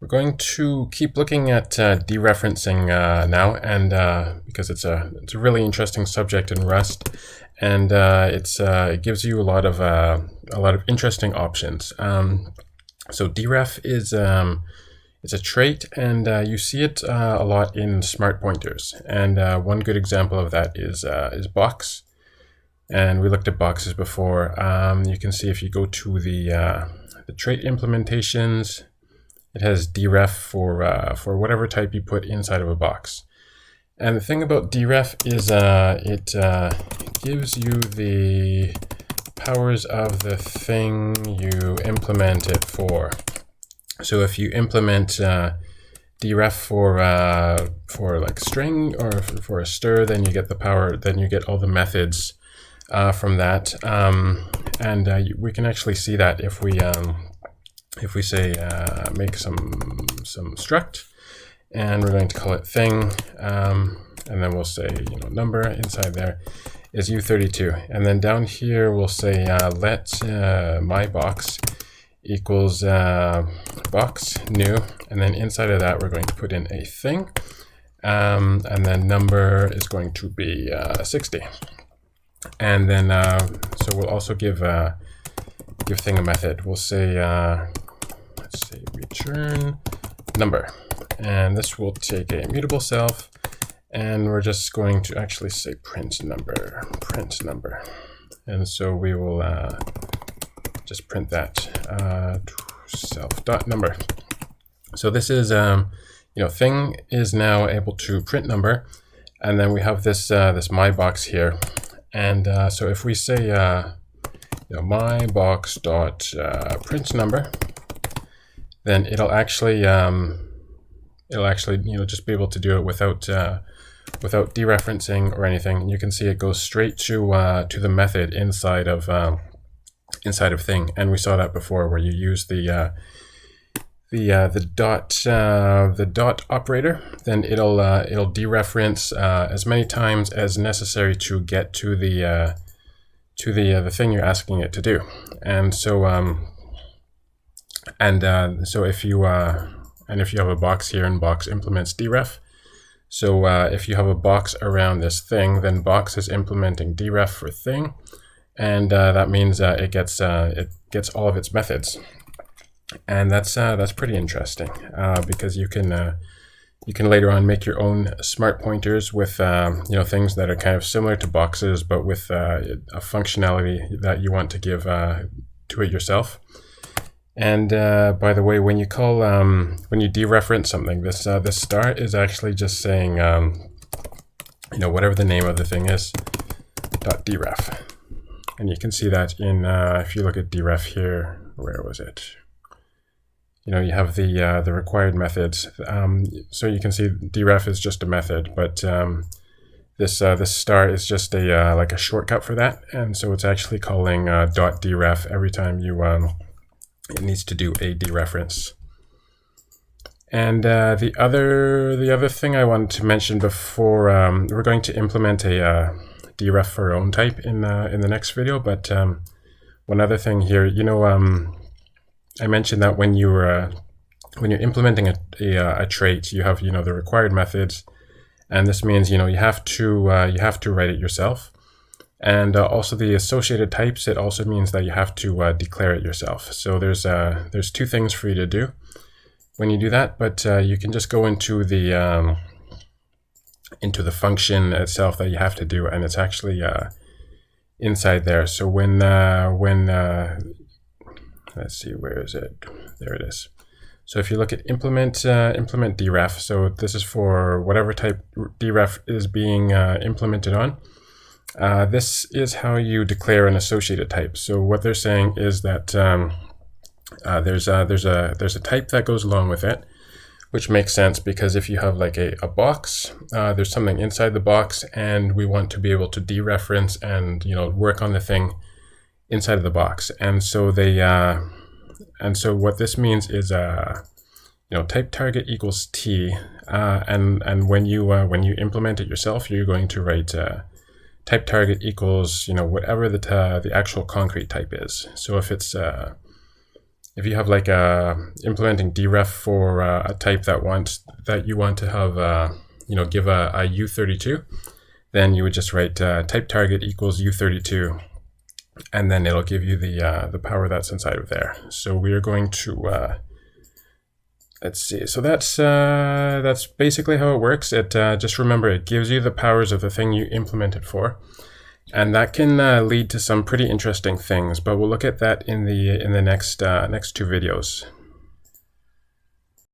We're going to keep looking at dereferencing now, and because it's a really interesting subject in Rust, and it gives you a lot of interesting options. So deref is it's a trait, and you see it a lot in smart pointers. And one good example of that is box. And we looked at boxes before. You can see if you go to the trait implementations, it has deref for whatever type you put inside of a box. And the thing about deref is it gives you the powers of the thing you implement it for. So if you implement deref for like string or for a stir, then you get the power. Then you get all the methods from that, and we can actually see that if we say make some struct, and we're going to call it thing, and then we'll say number inside there is u32, and then down here we'll say let my box equals box new, and then inside of that we're going to put in a thing, and then number is going to be 60, and then so we'll also give thing a method. We'll say let's say return number, and this will take a mutable self, and we're just going to actually say print number, and so we will just print that self.number. So this is thing is now able to print number, and then we have this this my box here, and so if we say my box dot print number, then it'll actually just be able to do it without without dereferencing or anything. And you can see it goes straight to the method inside of thing, and we saw that before where you use the dot operator, then it'll dereference as many times as necessary to get to the thing you're asking it to do. And so so if you have a box here, and box implements deref, so if you have a box around this thing, then box is implementing deref for thing, and that means it gets all of its methods. And that's pretty interesting, because you can later on make your own smart pointers with things that are kind of similar to boxes, but with a functionality that you want to give to it yourself. And by the way, when you call when you dereference something, this star is actually just saying whatever the name of the thing is .deref, and you can see that in if you look at deref here, where was it? You have the required methods, so you can see deref is just a method, but this star is just a like a shortcut for that, and so it's actually calling .deref every time it needs to do a dereference. And the other thing I wanted to mention before, we're going to implement a deref for own type in the next video, but one other thing here, I mentioned that when you're implementing a trait, you have the required methods, and this means you have to write it yourself, and also the associated types. It also means that you have to declare it yourself. So there's two things for you to do when you do that, but you can just go into the function itself that you have to do, and it's actually inside there. So when let's see, where is it? There it is. So if you look at implement deref, so this is for whatever type deref is being implemented on. This is how you declare an associated type. So what they're saying is that there's a type that goes along with it, which makes sense because if you have like a box, there's something inside the box, and we want to be able to dereference and work on the thing inside of the box. And so so what this means is type target equals t, and when you implement it yourself, you're going to write type target equals whatever the actual concrete type is. So if it's if you have like implementing Deref for a type that you want to have, give a U32, then you would just write type target equals U32, and then it'll give you the power that's inside of there. So we are going to let's see. So that's basically how it works. It just remember, it gives you the powers of the thing you implement it for, and that can lead to some pretty interesting things. But we'll look at that in the next two videos.